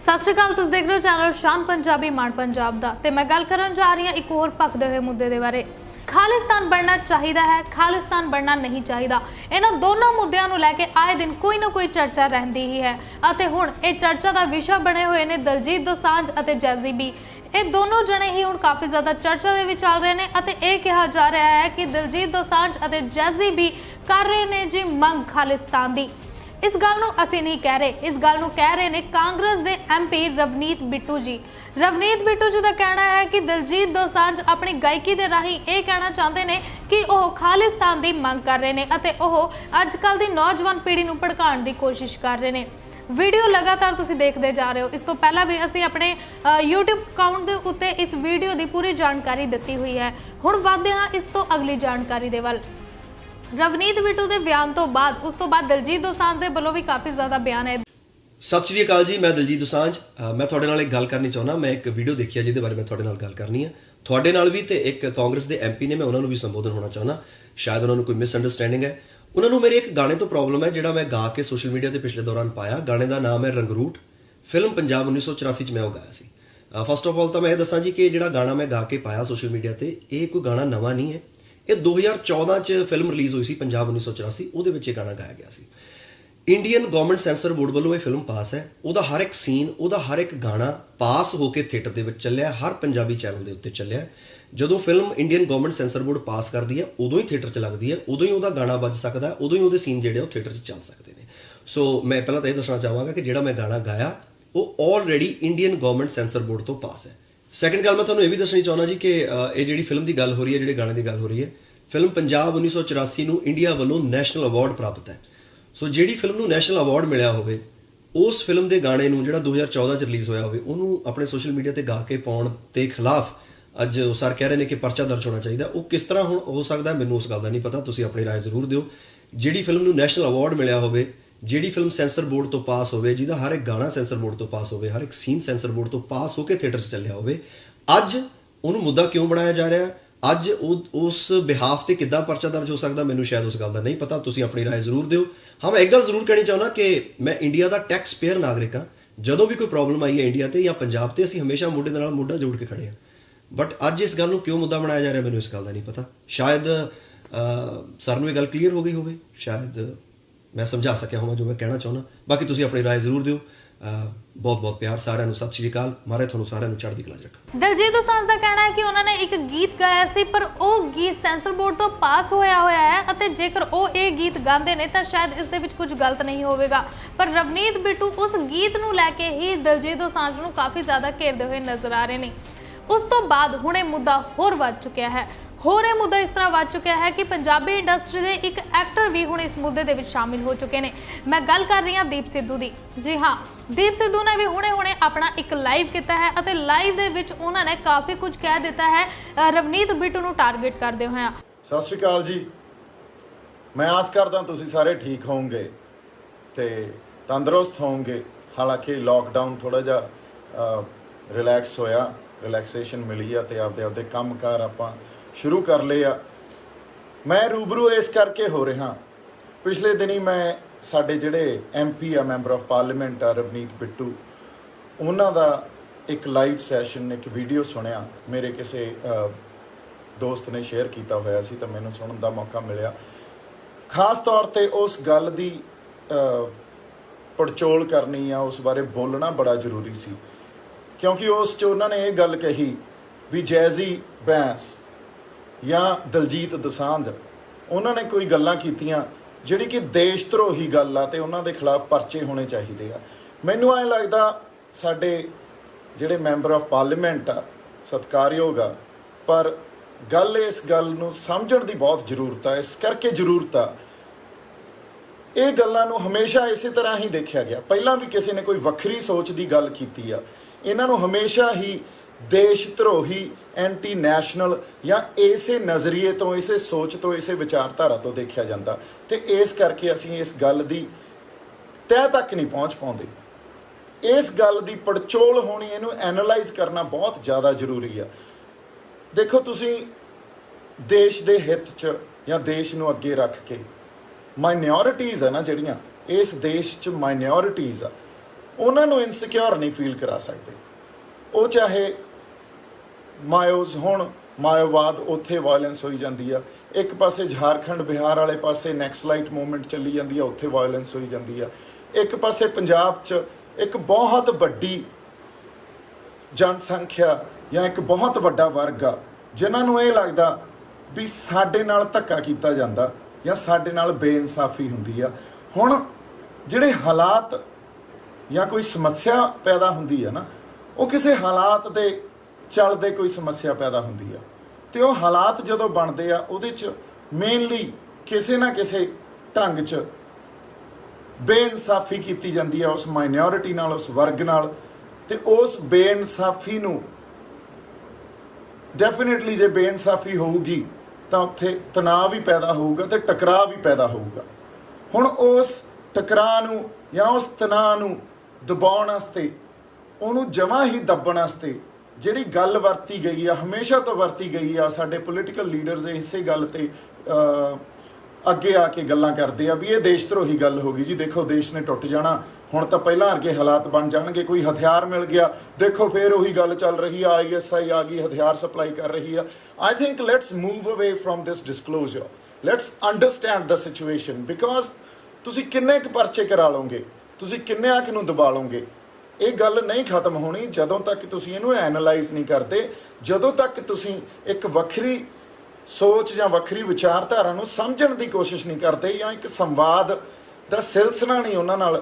सत श्री अकाल, तुसीं देख रहे हो चैनल शान पंजाबी माण पंजाब दा ते मैं गल करन जा रही हां एक होर भखदे होए मुद्दे दे बारे। खालिस्तान बनना चाहिए है, खालिस्तान बनना नहीं चाहिए। इन्हां दोनों मुद्दों को लैके आए दिन कोई ना कोई चर्चा रहती ही है। हुण ये चर्चा का विषय बने हुए ने दलजीत दोसांझ और जैज़ी बी। ये दोनों जने ही हुण काफ़ी ज़्यादा चर्चा दे विच चल रहे हैं और यह कहा जा रहा है कि दलजीत दोसांझ और जैज़ी बी कर रहे हैं जी मंग खालिस्तान की। इस गल नूं असीं नहीं कह रहे, इस गल नूं कह रहे ने कांग्रेस के MP रवनीत बिट्टू जी। रवनीत बिट्टू जी का कहना है कि दलजीत दोसांझ अपनी गायकी के राही ये कहना चाहते हैं कि वह खालिस्तान की मंग कर रहे हैं और वह अजकल की नौजवान पीढ़ी को भड़काने की कोशिश कर रहे हैं। वीडियो लगातार तुसीं देखते जा रहे हो। इस तो पहला भी असीं अपने YouTube अकाउंट के उत्ते इस वीडियो की पूरी जानकारी दी हुई है। हुण वधदे हां इस तो अगली जानकारी दे वल। रवनीत बिट्टू के बयान तो बाद उस तो बाद दलजीत दोसांझ के वालों भी काफ़ी ज़्यादा बयान है। सत श्री अकाल जी, मैं दलजीत दोसांझ। मैं तुहाडे नाल एक गल करनी चाहुंदा। मैं एक वीडियो देखी है जिहदे बारे मैं तुहाडे नाल गल करनी है, तुहाडे नाल भी ते एक कांग्रेस के MP ने, मैं उन्होंने भी संबोधन होना चाहना। शायद उन्होंने कोई मिसअंडरस्टैंडिंग है। उन्होंने मेरे एक गाने तो प्रॉब्लम है जिहड़ा मैं गा के सोशल मीडिया ते पिछले दौरान पाया। गाने का नाम है रंगरूट। फिल्म पंजाब 1984 में गाया सी। फस्ट ऑफ ऑल तो मैं ये दसां जी कि जिहड़ा गाना मैं गा के पाया सोशल मीडिया ते ये कोई गाना नवा नहीं है। ये 2014 च फिल्म रिलीज हुई सी पंजाब 1984, उहदे विच ये गाना गाया गया सी। इंडियन गवर्नमेंट सेंसर बोर्ड वालों ये फिल्म पास है। उहदा हर एक सीन, उहदा हर एक गाना पास होके थिएटर दे विच चलिया, हर पंजाबी चैनल दे उत्ते चलिया। जदों film Indian government sensor board पास करदी है उदों ही थिएटर च लगदी है, उदों ही उहदा गाना बज सकदा है, उदों ही उहदे सीन जिहड़े वो थिएटर च चल सकदे ने। सो मैं पहला तो ये दसना चाहांगा कि जिहड़ा मैं गाना गाया वो already Indian government sensor board तो पास है। सैकेंड गल मैं तुहानूं ये भी दसनी चाहुंदा जी कि ये जिहड़ी फिल्म की गल हो रही है, जिहड़े गाने की गल हो रही है, फिल्म पंजाब 1984 नूं इंडिया वालों नैशनल अवार्ड प्राप्त है। सो जिहड़ी फिल्म नूं नैशनल अवार्ड मिलिया होवे उस फिल्म के गाने नूं जिहड़ा 2014 च रिलीज होया होवे उहनूं अपने सोशल मीडिया ते गा के पाउण ते खिलाफ अज सर कह रहे हैं कि परचा दर्ज होना चाहिए। वो किस तरह हुण हो सकदा है मैनूं उस गल दा नहीं पता, तुसीं अपनी राय जरूर दिओ। जिहड़ी फिल्म नूं नैशनल अवार्ड मिलिया होवे, जिहड़ी फिल्म सेंसर बोर्ड तो पास होवे, जिहदा हर एक गाना सेंसर बोर्ड तो पास होवे, हर एक सीन सेंसर बोर्ड तो पास होकर थिएटर च चलिया होवे, अज उहनूं मुद्दा क्यों बनाया जा रहा है? अज उस बिहाफ से किद्दां परचा दर्ज हो सकता, मैनूं शायद उस गल का नहीं पता। तुसीं अपनी राय जरूर दिओ। हाँ, मैं एक गल जरूर कहनी चाहुंदा कि मैं इंडिया का टैक्स पेयर नागरिक हाँ। जदों भी कोई प्रॉब्लम आई है इंडिया ते या पंजाब ते, असीं हमेशा मुंडे दे नाल मुंडा जोड़ के खड़े हैं। बट अज इस गल नूं क्यों मुद्दा बनाया जा रहा है मैनूं इस गल का नहीं पता। शायद सर नूं ये गल क्लीयर हो गई होवे, शायद मैं समझा सकिया होवां जो मैं कहना चाहुंदा। बाकी तुसीं अपनी राय जरूर दिओ। बहुत बहुत प्यार सारिਆਂ ਨੂੰ। सत श्री अकाल। मारे ਤੁਹਾਨੂੰ ਸਾਰਿਆਂ ਨੂੰ ਚੜ੍ਹਦੀ ਕਲਾ 'ਚ ਰੱਖਾਂ। दलजीत दोसांझ का कहना है कि उन्होंने एक गीत गाया सी पर वह गीत सेंसर बोर्ड तो पास होया है और जेकर वो ये गीत गाते हैं तो शायद इस दे विच कुछ गलत नहीं होगा। पर रवनीत बिट्टू उस गीत नूं लैके ही दलजीत दोसांझ नूं काफ़ी ज़्यादा घेरते हुए नजर आ रहे हैं। उस तो बाद हुणे मुद्दा होर वध चुकिया है। होर यह मुद्दा इस तरह वध चुका है कि पंजाबी इंडस्ट्री के एक एक्टर भी हुण इस मुद्दे दे विच शामिल हो चुके हैं। मैं गल कर रही हाँ दीप सिद्धू की। जी हाँ, दीप सिद्धू ने भी हुणे अपना एक लाइव किया है और लाइव दे विच उन्होंने काफ़ी कुछ कह दिता है रवनीत बिट्टू नूं टारगेट करते हुए। सत श्री अकाल जी, मैं आस करदा तुसीं सारे ठीक होवोगे ते तंदुरुस्त होवोगे। हालांकि लॉकडाउन थोड़ा जिहा रिलैक्स होया, रिलैक्सेशन मिली है तो आपदे आपदे काम कार आपां शुरू कर लिया। मैं रूबरू इस करके हो रहा, पिछले दिनी मैं साडे जिहड़े MP आ, मैंबर ऑफ पार्लीमेंट आ रवनीत बिट्टू, उन्हां दा एक लाइव सैशन, एक वीडियो सुनिया। मेरे किसी दोस्त ने शेयर किया होया सी तो मैनूं सुनन दा मौका मिलिया। खास तौर ते उस गल दी पड़चोल करनी आ, उस बारे बोलना बड़ा जरूरी सी, क्योंकि उस च उन्होंने ये गल कही भी जैज़ी बैंस या दलजीत दोसांझ उन्होंने कोई गल्लां कीतियां जिहड़ी कि देश धरोही गल आ ते उन्हां दे खिलाफ परचे होने चाहिए आ। मैनूं ऐ लगदा साडे जिहड़े मैंबर ऑफ पार्लीमेंट आ सत्कारयोग आ, पर गल इस गल नूं समझण दी बहुत जरूरत आ। इस करके जरूरत आ, ये गल्लां नूं हमेशा इस तरह ही देखा गया। पहलां भी किसी ने कोई वक्री सोच की गल कीती आ, इन्हां नूं हमेशा ही देश धरोही, एंटी नैशनल या इसे नज़रिए तो, इसे सोच तो, इसे विचारधारा तो देखा जाता। तो इस करके असीं इस गल की तह तक नहीं पहुँच पाते। इस गल की पड़चोल होनी, इनू एनालाइज करना बहुत ज़्यादा जरूरी है। देखो तुसीं देश के हित च या देश नूं अगे रख के माइनॉरिटीज़ है ना जिहड़ियां इस देश च माइनॉरिटीज़ आ, ਉਹਨਾਂ ਨੂੰ ਇਨਸਿਕਿਉਰ ਨਹੀਂ ਫੀਲ ਕਰਾ ਸਕਦੇ। ਉਹ ਚਾਹੇ ਮਾਇਓਜ਼ ਹੋਣ, ਮਾਇਓਵਾਦ, ਉੱਥੇ ਵਾਇਲੈਂਸ ਹੋਈ ਜਾਂਦੀ ਆ। ਇੱਕ ਪਾਸੇ ਝਾਰਖੰਡ ਬਿਹਾਰ ਵਾਲੇ ਪਾਸੇ ਨੈਕਸਲਾਈਟ ਮੂਵਮੈਂਟ ਚੱਲੀ ਜਾਂਦੀ ਆ, ਉੱਥੇ ਵਾਇਲੈਂਸ ਹੋਈ ਜਾਂਦੀ ਆ। ਇੱਕ ਪਾਸੇ ਪੰਜਾਬ 'ਚ ਇੱਕ ਬਹੁਤ ਵੱਡੀ ਜਨਸੰਖਿਆ ਜਾਂ ਇੱਕ ਬਹੁਤ ਵੱਡਾ ਵਰਗ ਆ ਜਿਨ੍ਹਾਂ ਨੂੰ ਇਹ ਲੱਗਦਾ ਵੀ ਸਾਡੇ ਨਾਲ ਧੱਕਾ ਕੀਤਾ ਜਾਂਦਾ ਜਾਂ ਸਾਡੇ ਨਾਲ ਬੇਇਨਸਾਫੀ ਹੁੰਦੀ ਆ। ਹੁਣ ਜਿਹੜੇ ਹਾਲਾਤ ਜਾਂ ਕੋਈ ਸਮੱਸਿਆ ਪੈਦਾ ਹੁੰਦੀ ਆ ਨਾ, ਉਹ ਕਿਸੇ ਹਾਲਾਤ ਦੇ ਚੱਲਦੇ ਕੋਈ ਸਮੱਸਿਆ ਪੈਦਾ ਹੁੰਦੀ ਆ, ਤੇ ਉਹ ਹਾਲਾਤ ਜਦੋਂ ਬਣਦੇ ਆ ਉਹਦੇ 'ਚ ਮੇਨਲੀ ਕਿਸੇ ਨਾ ਕਿਸੇ ਢੰਗ 'ਚ ਬੇਇਨਸਾਫੀ ਕੀਤੀ ਜਾਂਦੀ ਆ ਉਸ ਮਾਈਨੋਰਿਟੀ ਨਾਲ, ਉਸ ਵਰਗ ਨਾਲ। ਤੇ ਉਸ ਬੇਇਨਸਾਫੀ ਨੂੰ ਡੈਫੀਨੇਟਲੀ ਜੇ ਬੇਇਨਸਾਫੀ ਹੋਊਗੀ ਤਾਂ ਉੱਥੇ ਤਣਾਅ ਵੀ ਪੈਦਾ ਹੋਊਗਾ ਤੇ ਟਕਰਾਅ ਵੀ ਪੈਦਾ ਹੋਊਗਾ। ਹੁਣ ਉਸ ਟਕਰਾਅ ਨੂੰ ਜਾਂ ਉਸ ਤਣਾਅ ਨੂੰ ਦਬਾਉਣ ਵਾਸਤੇ, ਉਹਨੂੰ ਜਮਾਂ ਹੀ ਦੱਬਣ ਵਾਸਤੇ ਜਿਹੜੀ ਗੱਲ ਵਰਤੀ ਗਈ ਆ, ਹਮੇਸ਼ਾ ਤੋਂ ਵਰਤੀ ਗਈ ਆ, ਸਾਡੇ ਪੋਲੀਟੀਕਲ ਲੀਡਰਸ ਇਸੇ ਗੱਲ ਤੇ ਅੱਗੇ ਆ ਕੇ ਗੱਲਾਂ ਕਰਦੇ ਆ ਵੀ ਇਹ ਦੇਸ਼ ਧਰੋਹੀ ਗੱਲ ਹੋ ਗਈ ਜੀ, ਦੇਖੋ ਦੇਸ਼ ਨੇ ਟੁੱਟ ਜਾਣਾ, ਹੁਣ ਤਾਂ ਪਹਿਲਾਂ ਵਰਗੇ ਹਾਲਾਤ ਬਣ ਜਾਣਗੇ, ਕੋਈ ਹਥਿਆਰ ਮਿਲ ਗਿਆ, ਦੇਖੋ ਫਿਰ ਉਹੀ ਗੱਲ ਚੱਲ ਰਹੀ ਆ, ISI ਆ ਗਈ, ਹਥਿਆਰ ਸਪਲਾਈ ਕਰ ਰਹੀ ਆ। ਆਈ ਥਿੰਕ ਲੈਟਸ ਮੂਵ ਅਵੇ from this disclosure, let's understand the situation, because ਤੁਸੀਂ ਕਿੰਨੇ ਕੁ ਪਰਚੇ ਕਰਾ ਲਓਗੇ, ਤੁਸੀਂ ਕਿੰਨੇ ਕੁ ਨੂੰ ਦਬਾ ਲਓਗੇ, ਇਹ ਗੱਲ ਨਹੀਂ ਖਤਮ ਹੋਣੀ ਜਦੋਂ ਤੱਕ ਤੁਸੀਂ ਇਹਨੂੰ ਐਨਾਲਾਈਜ਼ ਨਹੀਂ ਕਰਦੇ, ਜਦੋਂ ਤੱਕ ਤੁਸੀਂ ਇੱਕ ਵੱਖਰੀ ਸੋਚ ਜਾਂ ਵੱਖਰੀ ਵਿਚਾਰਧਾਰਾ ਨੂੰ ਸਮਝਣ ਦੀ ਕੋਸ਼ਿਸ਼ ਨਹੀਂ ਕਰਦੇ, ਜਾਂ ਇੱਕ ਸੰਵਾਦ ਦਾ ਸਿਲਸਿਲਾ ਨਹੀਂ ਉਹਨਾਂ ਨਾਲ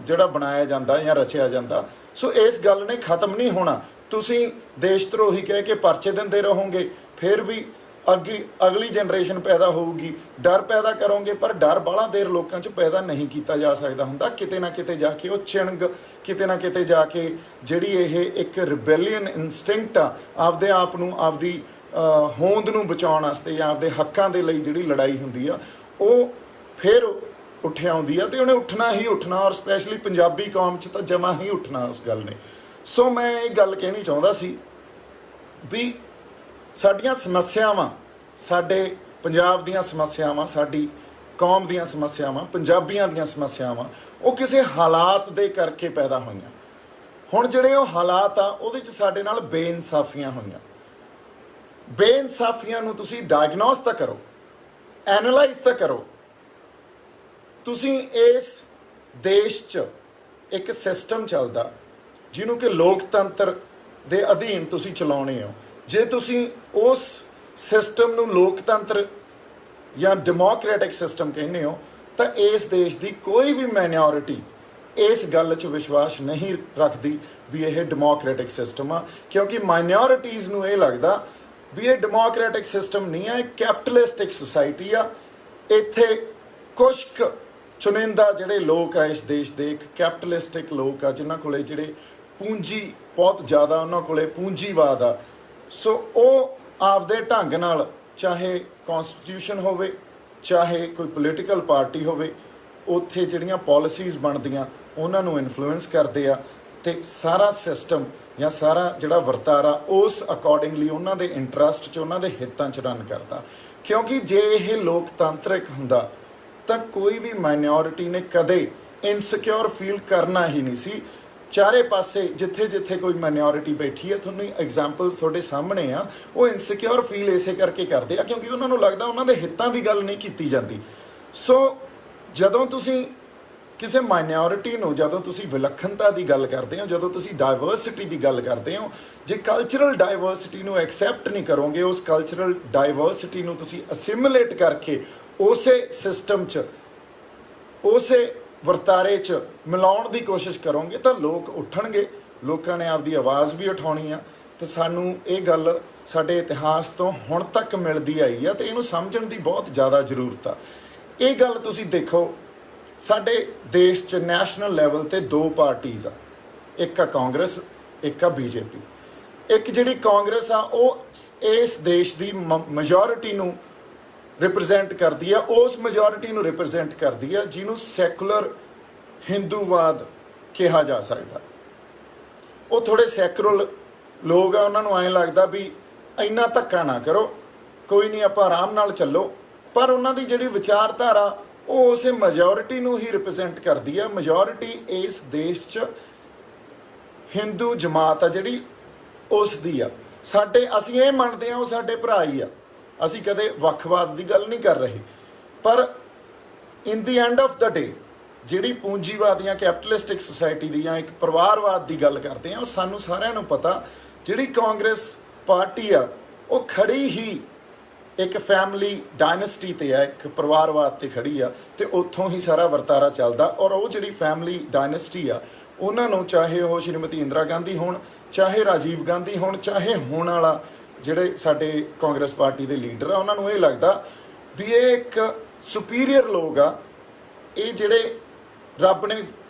ਜਿਹੜਾ ਬਣਾਇਆ ਜਾਂਦਾ ਜਾਂ ਰਚਿਆ ਜਾਂਦਾ। ਸੋ ਇਸ ਗੱਲ ਨੇ ਖਤਮ ਨਹੀਂ ਹੋਣਾ। ਤੁਸੀਂ ਦੇਸ਼ ਧਰੋਹੀ ਕਹਿ ਕੇ ਪਰਚੇ ਦਿੰਦੇ ਰਹੋਗੇ, ਫਿਰ ਵੀ ਅਗਲੀ ਜਨਰੇਸ਼ਨ ਪੈਦਾ ਹੋਊਗੀ, ਡਰ ਪੈਦਾ ਕਰੋਗੇ, ਪਰ ਡਰ ਬਾਹਲਾ ਦੇਰ ਲੋਕਾਂ 'ਚ ਪੈਦਾ ਨਹੀਂ ਕੀਤਾ ਜਾ ਸਕਦਾ ਹੁੰਦਾ। ਕਿਤੇ ਨਾ ਕਿਤੇ ਜਾ ਕੇ ਉਹ ਚਿਣਗ, ਕਿਤੇ ਨਾ ਕਿਤੇ ਜਾ ਕੇ ਜਿਹੜੀ ਇਹ ਇੱਕ ਰਿਬੈਲੀਅਨ ਇਨਸਟਿੰਕਟ ਆ, ਆਪਦੇ ਆਪ ਨੂੰ, ਆਪਦੀ ਹੋਂਦ ਨੂੰ ਬਚਾਉਣ ਵਾਸਤੇ ਜਾਂ ਆਪਦੇ ਹੱਕਾਂ ਦੇ ਲਈ ਜਿਹੜੀ ਲੜਾਈ ਹੁੰਦੀ ਆ, ਉਹ ਫਿਰ ਉੱਠਿਆ ਆਉਂਦੀ ਆ, ਤੇ ਉਹਨੇ ਉੱਠਣਾ ਹੀ ਉੱਠਣਾ, ਔਰ ਸਪੈਸ਼ਲੀ ਪੰਜਾਬੀ ਕੌਮ 'ਚ ਤਾਂ ਜਮਾ ਹੀ ਉੱਠਣਾ ਉਸ ਗੱਲ ਨੇ। ਸੋ ਮੈਂ ਇਹ ਗੱਲ ਕਹਿਣੀ ਚਾਹੁੰਦਾ ਸੀ ਵੀ ਸਾਡੀਆਂ ਸਮੱਸਿਆਵਾਂ, ਸਾਡੇ ਪੰਜਾਬ ਦੀਆਂ ਸਮੱਸਿਆਵਾਂ, ਸਾਡੀ ਕੌਮ ਦੀਆਂ ਸਮੱਸਿਆਵਾਂ, ਪੰਜਾਬੀਆਂ ਦੀਆਂ ਸਮੱਸਿਆਵਾਂ, ਉਹ ਕਿਸੇ ਹਾਲਾਤ ਦੇ ਕਰਕੇ ਪੈਦਾ ਹੋਈਆਂ। ਹੁਣ ਜਿਹੜੇ ਉਹ ਹਾਲਾਤ ਆ ਉਹਦੇ 'ਚ ਸਾਡੇ ਨਾਲ ਬੇਇਨਸਾਫੀਆਂ ਹੋਈਆਂ। ਬੇਇਨਸਾਫੀਆਂ ਨੂੰ ਤੁਸੀਂ ਡਾਇਗਨੋਸ ਤਾਂ ਕਰੋ, ਐਨਾਲਾਈਜ਼ ਤਾਂ ਕਰੋ। ਤੁਸੀਂ ਇਸ ਦੇਸ਼ 'ਚ ਇੱਕ ਸਿਸਟਮ ਚੱਲਦਾ ਜਿਹਨੂੰ ਕਿ ਲੋਕਤੰਤਰ ਦੇ ਅਧੀਨ ਤੁਸੀਂ ਚਲਾਉਣੇ ਹੋ। ਜੇ ਤੁਸੀਂ ਉਸ ਸਿਸਟਮ ਨੂੰ ਲੋਕਤੰਤਰ ਜਾਂ ਡੈਮੋਕ੍ਰੈਟਿਕ ਸਿਸਟਮ ਕਹਿੰਦੇ ਹੋ, ਤਾਂ ਇਸ ਦੇਸ਼ ਦੀ ਕੋਈ ਵੀ ਮਾਈਨੋਰਿਟੀ ਇਸ ਗੱਲ 'ਚ ਵਿਸ਼ਵਾਸ ਨਹੀਂ ਰੱਖਦੀ ਵੀ ਇਹ ਡੈਮੋਕ੍ਰੈਟਿਕ ਸਿਸਟਮ ਆ, ਕਿਉਂਕਿ ਮਾਈਨੋਰਿਟੀਜ਼ ਨੂੰ ਇਹ ਲੱਗਦਾ ਵੀ ਇਹ ਡੈਮੋਕ੍ਰੈਟਿਕ ਸਿਸਟਮ ਨਹੀਂ ਆ, ਇਹ ਕੈਪੀਟਲਿਸਟਿਕ ਸੁਸਾਇਟੀ ਆ। ਇੱਥੇ ਕੁਛ ਕੁ ਚੁਣਿੰਦਾ ਜਿਹੜੇ ਲੋਕ ਆ ਇਸ ਦੇਸ਼ ਦੇ, ਇੱਕ ਕੈਪੀਟਲਿਸਟਿਕ ਲੋਕ ਆ ਜਿਨ੍ਹਾਂ ਕੋਲੇ ਜਿਹੜੇ ਪੂੰਜੀ ਬਹੁਤ ਜ਼ਿਆਦਾ, ਉਹਨਾਂ ਕੋਲੇ ਪੂੰਜੀਵਾਦ ਆ। ਸੋ ਉਹ ਆਪਦੇ ਢੰਗ ਨਾਲ, ਚਾਹੇ ਕੌਨਸਟੀਟਿਊਸ਼ਨ ਹੋਵੇ, ਚਾਹੇ ਕੋਈ ਪੋਲੀਟੀਕਲ ਪਾਰਟੀ ਹੋਵੇ, ਉੱਥੇ ਜਿਹੜੀਆਂ ਪਾਲਿਸੀਜ਼ ਬਣਦੀਆਂ ਉਹਨਾਂ ਨੂੰ ਇਨਫਲੂਐਂਸ ਕਰਦੇ ਆ, ਤੇ ਸਾਰਾ ਸਿਸਟਮ ਜਾਂ ਸਾਰਾ ਜਿਹੜਾ ਵਰਤਾਰਾ ਉਸ ਅਕੋਰਡਿੰਗਲੀ ਉਹਨਾਂ ਦੇ ਇੰਟਰਸਟ 'ਚ, ਉਹਨਾਂ ਦੇ ਹਿੱਤਾਂ 'ਚ ਰਨ ਕਰਦਾ। ਕਿਉਂਕਿ ਜੇ ਇਹ ਲੋਕਤੰਤਰਿਕ ਹੁੰਦਾ ਤਾਂ ਕੋਈ ਵੀ ਮਾਈਨੋਰਿਟੀ ਨੇ ਕਦੇ ਇਨਸਿਕਿਉਰ ਫੀਲ ਕਰਨਾ ਹੀ ਨਹੀਂ ਸੀ। ਚਾਰੇ ਪਾਸੇ ਜਿੱਥੇ ਜਿੱਥੇ ਕੋਈ ਮਾਈਨੋਰਿਟੀ ਬੈਠੀ ਹੈ, ਤੁਹਾਨੂੰ ਐਗਜ਼ਾਮਪਲਸ ਤੁਹਾਡੇ ਸਾਹਮਣੇ ਆ, ਉਹ ਇਨਸਿਕਿਉਰ ਫੀਲ ਇਸੇ ਕਰਕੇ ਕਰਦੇ ਆ ਕਿਉਂਕਿ ਉਹਨਾਂ ਨੂੰ ਲੱਗਦਾ ਉਹਨਾਂ ਦੇ ਹਿੱਤਾਂ ਦੀ ਗੱਲ ਨਹੀਂ ਕੀਤੀ ਜਾਂਦੀ। ਸੋ ਜਦੋਂ ਤੁਸੀਂ ਕਿਸੇ ਮਾਈਨੋਰਿਟੀ ਨੂੰ, ਜਦੋਂ ਤੁਸੀਂ ਵਿਲੱਖਣਤਾ ਦੀ ਗੱਲ ਕਰਦੇ ਹੋ, ਜਦੋਂ ਤੁਸੀਂ ਡਾਇਵਰਸਿਟੀ ਦੀ ਗੱਲ ਕਰਦੇ ਹੋ, ਜੇ ਕਲਚਰਲ ਡਾਇਵਰਸਿਟੀ ਨੂੰ ਐਕਸੈਪਟ ਨਹੀਂ ਕਰੋਗੇ, ਉਸ ਕਲਚਰਲ ਡਾਇਵਰਸਿਟੀ ਨੂੰ ਤੁਸੀਂ ਅਸਿਮੀਲੇਟ ਕਰਕੇ ਉਸੇ ਸਿਸਟਮ 'ਚ, ਉਸੇ ਵਰਤਾਰੇ 'ਚ ਮਿਲਾਉਣ ਦੀ ਕੋਸ਼ਿਸ਼ ਕਰੋਗੇ, ਤਾਂ ਲੋਕ ਉੱਠਣਗੇ। ਲੋਕਾਂ ਨੇ ਆਪਦੀ ਆਵਾਜ਼ ਵੀ ਉਠਾਉਣੀ ਆ, ਤੇ ਸਾਨੂੰ ਇਹ ਗੱਲ ਸਾਡੇ ਇਤਿਹਾਸ ਤੋਂ ਹੁਣ ਤੱਕ ਮਿਲਦੀ ਆਈ ਆ, ਤੇ ਇਹਨੂੰ ਸਮਝਣ ਦੀ ਬਹੁਤ ਜ਼ਿਆਦਾ ਜ਼ਰੂਰਤ ਆ। ਇਹ ਗੱਲ ਤੁਸੀਂ ਦੇਖੋ, ਸਾਡੇ ਦੇਸ਼ 'ਚ ਨੈਸ਼ਨਲ ਲੈਵਲ ਤੇ ਦੋ ਪਾਰਟੀਆਂ ਆ, ਇੱਕ ਆ ਕਾਂਗਰਸ, ਇੱਕ ਆ BJP। ਇੱਕ ਜਿਹੜੀ ਕਾਂਗਰਸ ਆ ਉਹ ਇਸ ਦੇਸ਼ ਦੀ ਮੈਜੋਰਿਟੀ ਨੂੰ ਰਿਪਰੈਜ਼ੈਂਟ ਕਰਦੀ ਆ, ਉਸ ਮੈਜੋਰਿਟੀ ਨੂੰ ਰਿਪਰੈਜ਼ੈਂਟ ਕਰਦੀ ਆ ਜਿਹਨੂੰ ਸੈਕੂਲਰ ਹਿੰਦੂਵਾਦ ਕਿਹਾ ਜਾ ਸਕਦਾ। ਉਹ ਥੋੜੇ ਸੈਕੂਲਰ ਲੋਕ ਆ, ਉਹਨਾਂ ਨੂੰ ਐਂ ਲੱਗਦਾ ਵੀ ਇੰਨਾ ਧੱਕਾ ਨਾ ਕਰੋ, ਕੋਈ ਨਹੀਂ ਆਪਾਂ ਆਰਾਮ ਨਾਲ ਚੱਲੋ, ਪਰ ਉਹਨਾਂ ਦੀ ਜਿਹੜੀ ਵਿਚਾਰਧਾਰਾ ਉਹ ਉਸੇ ਮੈਜੋਰਿਟੀ ਨੂੰ ਹੀ ਰਿਪਰੈਜ਼ੈਂਟ ਕਰਦੀ ਆ। ਮੈਜੋਰਿਟੀ ਇਸ ਦੇਸ਼ 'ਚ ਹਿੰਦੂ ਜਮਾਤ ਆ ਜਿਹੜੀ, ਉਸ ਦੀ ਆ। ਸਾਡੇ ਅਸੀਂ ਇਹ ਮੰਨਦੇ ਆ ਉਹ ਸਾਡੇ ਭਰਾ ਹੀ ਆ, ਅਸੀਂ ਕਦੇ ਵੱਖਵਾਦ ਦੀ ਗੱਲ ਨਹੀਂ ਕਰ ਰਹੇ। ਪਰ ਇਨ ਦੀ ਐਂਡ ਆਫ ਦਾ ਡੇ ਜਿਹੜੀ ਪੂੰਜੀਵਾਦੀਆਂ ਕੈਪੀਟਲਿਸਟਿਕ ਸੁਸਾਇਟੀ ਦੀ ਜਾਂ ਇੱਕ ਪਰਿਵਾਰਵਾਦ ਦੀ ਗੱਲ ਕਰਦੇ ਆ, ਉਹ ਸਾਨੂੰ ਸਾਰਿਆਂ ਨੂੰ ਪਤਾ ਜਿਹੜੀ ਕਾਂਗਰਸ ਪਾਰਟੀ ਆ ਉਹ ਖੜੀ ਹੀ ਇੱਕ ਫੈਮਿਲੀ ਡਾਇਨੈਸਟੀ ਤੇ ਆ, ਇੱਕ ਪਰਿਵਾਰਵਾਦ ਤੇ ਖੜੀ ਆ, ਤੇ ਉੱਥੋਂ ਹੀ ਸਾਰਾ ਵਰਤਾਰਾ ਚੱਲਦਾ। ਔਰ ਉਹ ਜਿਹੜੀ ਫੈਮਿਲੀ ਡਾਇਨੈਸਟੀ ਆ ਉਹਨਾਂ ਨੂੰ, ਚਾਹੇ ਉਹ ਸ਼੍ਰੀਮਤੀ ਇੰਦਰਾ ਗਾਂਧੀ ਹੋਣ, ਚਾਹੇ ਰਾਜੀਵ ਗਾਂਧੀ ਹੋਣ, ਚਾਹੇ ਹੁਣ ਵਾਲਾ ਜਿਹੜੇ ਸਾਡੇ ਕਾਂਗਰਸ ਪਾਰਟੀ ਦੇ ਲੀਡਰ ਆ, ਉਹਨਾਂ ਨੂੰ ਇਹ ਲੱਗਦਾ ਵੀ ਇਹ ਇੱਕ ਸੁਪੀਰੀਅਰ ਲੋਕ ਆ, ਇਹ ਜਿਹੜੇ ਰੱਬ ਨੇ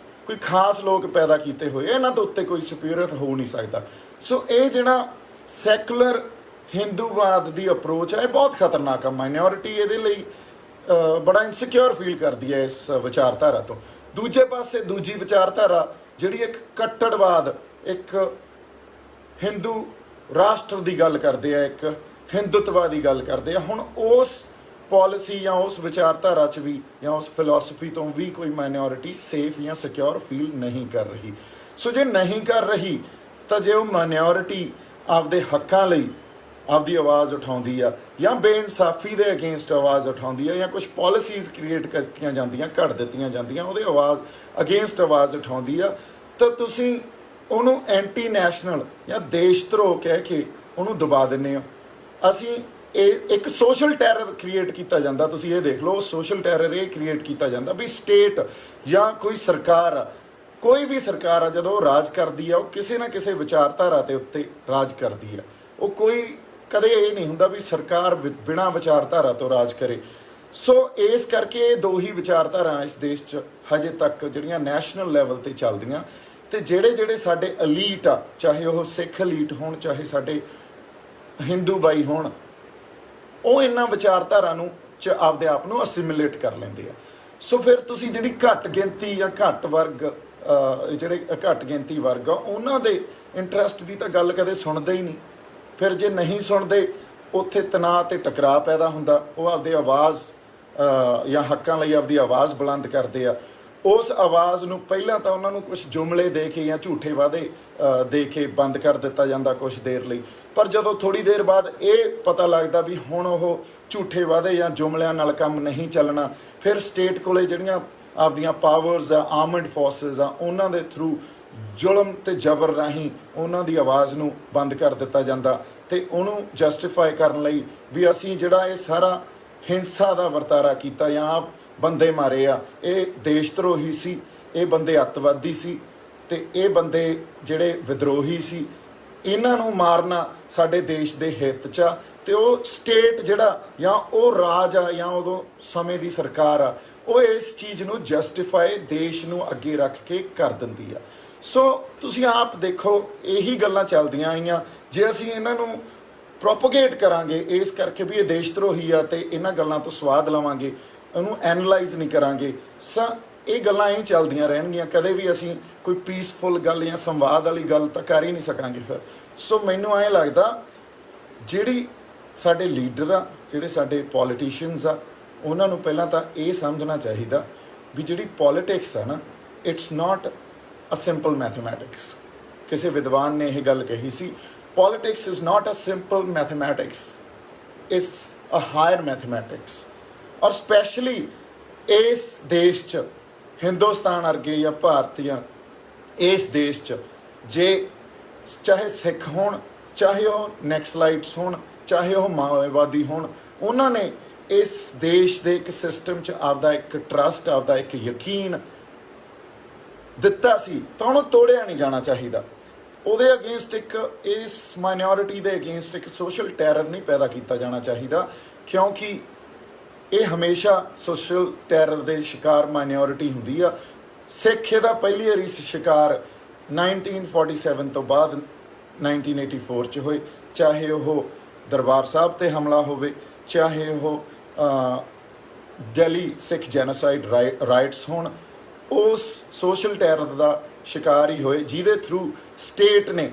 ਕੋਈ ਖਾਸ ਲੋਕ ਪੈਦਾ ਕੀਤੇ ਹੋਏ, ਇਹਨਾਂ ਦੇ ਉੱਤੇ ਕੋਈ ਸੁਪੀਰੀਅਰ ਹੋ ਨਹੀਂ ਸਕਦਾ। ਸੋ ਇਹ ਜਿਹੜਾ ਸੈਕੂਲਰ ਹਿੰਦੂਵਾਦ ਦੀ ਅਪਰੋਚ ਹੈ, ਇਹ ਬਹੁਤ ਖਤਰਨਾਕ ਆ। ਮਾਈਨੋਰਿਟੀ ਇਹਦੇ ਲਈ ਬੜਾ ਇਨਸਿਕਿਉਰ ਫੀਲ ਕਰਦੀ ਹੈ ਇਸ ਵਿਚਾਰਧਾਰਾ ਤੋਂ। ਦੂਜੇ ਪਾਸੇ ਦੂਜੀ ਵਿਚਾਰਧਾਰਾ ਜਿਹੜੀ ਇੱਕ ਕੱਟੜਵਾਦ, ਇੱਕ ਹਿੰਦੂ ਰਾਸ਼ਟਰ ਦੀ ਗੱਲ ਕਰਦੇ ਆ, ਇੱਕ ਹਿੰਦੂਤਵਾ ਦੀ ਗੱਲ ਕਰਦੇ ਆ। ਹੁਣ ਉਸ ਪਾਲਿਸੀ ਜਾਂ ਉਸ ਵਿਚਾਰਧਾਰਾ 'ਚ ਵੀ ਜਾਂ ਉਸ ਫਿਲਾਸਫੀ ਤੋਂ ਵੀ ਕੋਈ ਮਾਈਨੋਰਿਟੀ ਸੇਫ ਜਾਂ ਸਿਕਿਉਰ ਫੀਲ ਨਹੀਂ ਕਰ ਰਹੀ। ਸੋ ਜੇ ਨਹੀਂ ਕਰ ਰਹੀ ਤਾਂ ਜੇ ਉਹ ਮਾਈਨੋਰਿਟੀ ਆਪਦੇ ਹੱਕਾਂ ਲਈ ਆਪਦੀ ਆਵਾਜ਼ ਉਠਾਉਂਦੀ ਆ ਜਾਂ ਬੇਇਨਸਾਫੀ ਦੇ ਅਗੇਂਸਟ ਆਵਾਜ਼ ਉਠਾਉਂਦੀ ਆ ਜਾਂ ਕੁਝ ਪਾਲਿਸੀਜ਼ ਕ੍ਰੀਏਟ ਕੀਤੀਆਂ ਜਾਂਦੀਆਂ, ਘੜ ਦਿੱਤੀਆਂ ਜਾਂਦੀਆਂ, ਉਹਦੇ ਆਵਾਜ਼ ਅਗੇਂਸਟ ਆਵਾਜ਼ ਉਠਾਉਂਦੀ ਆ, ਤਾਂ ਤੁਸੀਂ ਉਹਨੂੰ ਐਂਟੀ ਨੈਸ਼ਨਲ ਜਾਂ ਦੇਸ਼ ਧਰੋਹ ਕਹਿ ਕੇ ਉਹਨੂੰ ਦਬਾ ਦਿੰਦੇ ਹੋ। ਅਸੀਂ ਇਹ ਇੱਕ ਸੋਸ਼ਲ ਟੈਰਰ ਕ੍ਰੀਏਟ ਕੀਤਾ ਜਾਂਦਾ। ਤੁਸੀਂ ਇਹ ਦੇਖ ਲਓ, ਸੋਸ਼ਲ ਟੈਰਰ ਇਹ ਕ੍ਰੀਏਟ ਕੀਤਾ ਜਾਂਦਾ ਵੀ ਸਟੇਟ ਜਾਂ ਕੋਈ ਸਰਕਾਰ ਆ, ਕੋਈ ਵੀ ਸਰਕਾਰ ਆ, ਜਦੋਂ ਉਹ ਰਾਜ ਕਰਦੀ ਆ ਉਹ ਕਿਸੇ ਨਾ ਕਿਸੇ ਵਿਚਾਰਧਾਰਾ ਦੇ ਉੱਤੇ ਰਾਜ ਕਰਦੀ ਆ। ਉਹ ਕੋਈ ਕਦੇ ਇਹ ਨਹੀਂ ਹੁੰਦਾ ਵੀ ਸਰਕਾਰ ਬਿਨਾਂ ਵਿਚਾਰਧਾਰਾ ਤੋਂ ਰਾਜ ਕਰੇ। ਸੋ ਇਸ ਕਰਕੇ ਇਹ ਦੋ ਹੀ ਵਿਚਾਰਧਾਰਾ ਇਸ ਦੇਸ਼ 'ਚ ਹਜੇ ਤੱਕ ਜਿਹੜੀਆਂ ਨੈਸ਼ਨਲ ਲੈਵਲ 'ਤੇ ਚੱਲਦੀਆਂ, ਤੇ ਜਿਹੜੇ ਸਾਡੇ ਅਲੀਟ ਆ, ਚਾਹੇ ਉਹ ਸਿੱਖ ਅਲੀਟ ਹੋਣ, ਚਾਹੇ ਸਾਡੇ ਹਿੰਦੂ ਬਾਈ ਹੋਣ, ਉਹ ਇਹਨਾਂ ਵਿਚਾਰਧਾਰਾ ਨੂੰ ਆਪਦੇ ਆਪ ਨੂੰ ਅਸਿਮੀਲੇਟ ਕਰ ਲੈਂਦੇ ਆ। ਸੋ ਫਿਰ ਤੁਸੀਂ ਜਿਹੜੀ ਘੱਟ ਗਿਣਤੀ ਜਾਂ ਘੱਟ ਵਰਗ, ਜਿਹੜੇ ਘੱਟ ਗਿਣਤੀ ਵਰਗ ਆ, ਉਹਨਾਂ ਦੇ ਇੰਟਰਸਟ ਦੀ ਤਾਂ ਗੱਲ ਕਦੇ ਸੁਣਦੇ ਹੀ ਨਹੀਂ। ਫਿਰ ਜੇ ਨਹੀਂ ਸੁਣਦੇ, ਉੱਥੇ ਤਣਾਅ ਤੇ ਟਕਰਾਅ ਪੈਦਾ ਹੁੰਦਾ। ਉਹ ਆਪਦੇ ਆਵਾਜ਼ ਜਾਂ ਹੱਕਾਂ ਲਈ ਆਪਦੀ ਆਵਾਜ਼ ਬੁਲੰਦ ਕਰਦੇ ਆ। ਉਸ ਆਵਾਜ਼ ਨੂੰ ਪਹਿਲਾਂ ਤਾਂ ਉਹਨਾਂ ਨੂੰ ਕੁਝ ਜੁਮਲੇ ਦੇ ਕੇ ਜਾਂ ਝੂਠੇ ਵਾਅਦੇ ਦੇ ਕੇ ਬੰਦ ਕਰ ਦਿੱਤਾ ਜਾਂਦਾ ਕੁਝ ਦੇਰ ਲਈ। ਪਰ ਜਦੋਂ ਥੋੜ੍ਹੀ ਦੇਰ ਬਾਅਦ ਇਹ ਪਤਾ ਲੱਗਦਾ ਵੀ ਹੁਣ ਉਹ ਝੂਠੇ ਵਾਅਦੇ ਜਾਂ ਜੁਮਲਿਆਂ ਨਾਲ ਕੰਮ ਨਹੀਂ ਚੱਲਣਾ, ਫਿਰ ਸਟੇਟ ਕੋਲੇ ਜਿਹੜੀਆਂ ਆਪਦੀਆਂ ਪਾਵਰਸ ਆ, ਆਰਮਡ ਫੋਰਸਿਸ ਆ, ਉਹਨਾਂ ਦੇ ਥਰੂ ਜ਼ੁਲਮ ਤੇ ਜ਼ਬਰ ਰਾਹੀਂ ਉਹਨਾਂ ਦੀ ਆਵਾਜ਼ ਨੂੰ ਬੰਦ ਕਰ ਦਿੱਤਾ ਜਾਂਦਾ, ਤੇ ਉਹਨੂੰ ਜਸਟੀਫਾਈ ਕਰਨ ਲਈ ਵੀ ਅਸੀਂ ਜਿਹੜਾ ਇਹ ਸਾਰਾ ਹਿੰਸਾ ਦਾ ਵਰਤਾਰਾ ਕੀਤਾ ਜਾਂ ਬੰਦੇ ਮਾਰੇ ਆ, ਇਹ ਦੇਸ਼ ਧਰੋਹੀ ਸੀ, ਇਹ ਬੰਦੇ ਅੱਤਵਾਦੀ ਸੀ, ਤੇ ਇਹ ਬੰਦੇ ਜਿਹੜੇ ਵਿਦਰੋਹੀ ਸੀ, ਇਹਨਾਂ ਨੂੰ ਮਾਰਨਾ ਸਾਡੇ ਦੇਸ਼ ਦੇ ਹਿੱਤ 'ਚ ਆ। ਤੇ ਉਹ ਸਟੇਟ ਜਿਹੜਾ ਜਾਂ ਉਹ ਰਾਜ ਆ ਜਾਂ ਉਦੋਂ ਸਮੇਂ ਦੀ ਸਰਕਾਰ ਆ, ਉਹ ਇਸ ਚੀਜ਼ ਨੂੰ ਜਸਟੀਫਾਈ ਦੇਸ਼ ਨੂੰ ਅੱਗੇ ਰੱਖ ਕੇ ਕਰ ਦਿੰਦੀ ਆ। ਸੋ ਤੁਸੀਂ ਆਪ ਦੇਖੋ, ਇਹੀ ਗੱਲਾਂ ਚੱਲਦੀਆਂ ਆਈਆਂ। ਜੇ ਅਸੀਂ ਇਹਨਾਂ ਨੂੰ ਪ੍ਰੋਪੋਗੇਟ ਕਰਾਂਗੇ ਇਸ ਕਰਕੇ ਵੀ ਇਹ ਦੇਸ਼ ਧਰੋਹੀ ਆ, ਤੇ ਇਹਨਾਂ ਗੱਲਾਂ ਤੋਂ ਸਵਾਦ ਲਵਾਂਗੇ, ਉਹਨੂੰ ਐਨਾਲਾਈਜ਼ ਨਹੀਂ ਕਰਾਂਗੇ, ਇਹ ਗੱਲਾਂ ਹੀ ਚੱਲਦੀਆਂ ਰਹਿਣਗੀਆਂ। ਕਦੇ ਵੀ ਅਸੀਂ ਕੋਈ ਪੀਸਫੁਲ ਗੱਲ ਜਾਂ ਸੰਵਾਦ ਵਾਲੀ ਗੱਲ ਤਾਂ ਕਰ ਹੀ ਨਹੀਂ ਸਕਾਂਗੇ ਫਿਰ। ਸੋ ਮੈਨੂੰ ਐਂ ਲੱਗਦਾ ਜਿਹੜੀ ਸਾਡੇ ਲੀਡਰ ਆ, ਜਿਹੜੇ ਸਾਡੇ ਪੋਲੀਟੀਸ਼ੀਅਨਸ ਆ, ਉਹਨਾਂ ਨੂੰ ਪਹਿਲਾਂ ਤਾਂ ਇਹ ਸਮਝਣਾ ਚਾਹੀਦਾ ਵੀ ਜਿਹੜੀ ਪੋਲੀਟਿਕਸ ਆ ਨਾ, it's not a simple mathematics. ਕਿਸੇ ਵਿਦਵਾਨ ਨੇ ਇਹ ਗੱਲ ਕਹੀ ਸੀ, politics is not a simple mathematics, it's a higher mathematics. ਔਰ ਸਪੈਸ਼ਲੀ ਇਸ ਦੇਸ਼ 'ਚ, ਹਿੰਦੁਸਤਾਨ ਵਰਗੇ ਜਾਂ ਭਾਰਤ ਜਾਂ ਇਸ ਦੇਸ਼ 'ਚ, ਜੇ ਚਾਹੇ ਸਿੱਖ ਹੋਣ, ਚਾਹੇ ਉਹ ਨੈਕਸਲਾਈਟਸ ਹੋਣ, ਚਾਹੇ ਉਹ ਮਾਓਵਾਦੀ ਹੋਣ, ਉਹਨਾਂ ਨੇ ਇਸ ਦੇਸ਼ ਦੇ ਇੱਕ ਸਿਸਟਮ 'ਚ ਆਪਦਾ ਇੱਕ ਟਰਸਟ, ਆਪਦਾ ਇੱਕ ਯਕੀਨ ਦਿੱਤਾ ਸੀ, ਤਾਂ ਉਹਨੂੰ ਤੋੜਿਆ ਨਹੀਂ ਜਾਣਾ ਚਾਹੀਦਾ। ਉਹਦੇ ਅਗੇਂਸਟ ਇੱਕ, ਇਸ ਮਾਈਨੋਰਿਟੀ ਦੇ ਅਗੇਂਸਟ ਇੱਕ ਸੋਸ਼ਲ ਟੈਰਰ ਨਹੀਂ ਪੈਦਾ ਕੀਤਾ ਜਾਣਾ ਚਾਹੀਦਾ, ਕਿਉਂਕਿ ਇਹ ਹਮੇਸ਼ਾ ਸੋਸ਼ਲ ਟੈਰਰ ਦੇ ਸ਼ਿਕਾਰ ਮਾਈਨੋਰਿਟੀ ਹੁੰਦੀ ਆ। ਸਿੱਖ ਇਹਦਾ ਪਹਿਲੀ ਵਾਰੀ ਸ਼ਿਕਾਰ 1947 ਤੋਂ ਬਾਅਦ 1984 'ਚ ਹੋਏ, ਚਾਹੇ ਉਹ ਦਰਬਾਰ ਸਾਹਿਬ 'ਤੇ ਹਮਲਾ ਹੋਵੇ, ਚਾਹੇ ਉਹ ਦਿੱਲੀ ਸਿੱਖ ਜੈਨੋਸਾਈਡ ਰਾਈਟਸ ਹੋਣ, ਉਸ ਸੋਸ਼ਲ ਟੈਰਰ ਦਾ ਸ਼ਿਕਾਰ ਹੀ ਹੋਏ, ਜਿਹਦੇ ਥਰੂ ਸਟੇਟ ਨੇ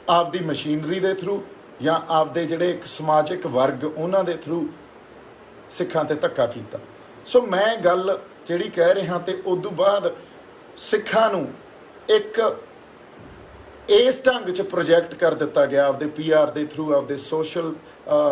ਆਪਦੀ ਮਸ਼ੀਨਰੀ ਦੇ ਥਰੂ ਜਾਂ ਆਪਦੇ ਜਿਹੜੇ ਇੱਕ ਸਮਾਜਿਕ ਵਰਗ, ਉਹਨਾਂ ਦੇ ਥਰੂ ਸਿੱਖਾਂ 'ਤੇ ਧੱਕਾ ਕੀਤਾ। ਸੋ ਮੈਂ ਗੱਲ ਜਿਹੜੀ ਕਹਿ ਰਿਹਾ ਤੇ ਉਦੋਂ ਬਾਅਦ ਸਿੱਖਾਂ ਨੂੰ ਇੱਕ ਇਸ ਢੰਗ 'ਚ ਪ੍ਰੋਜੈਕਟ ਕਰ ਦਿੱਤਾ ਗਿਆ ਆਪਦੇ PR ਦੇ ਥਰੂ, ਆਪਦੇ ਸੋਸ਼ਲ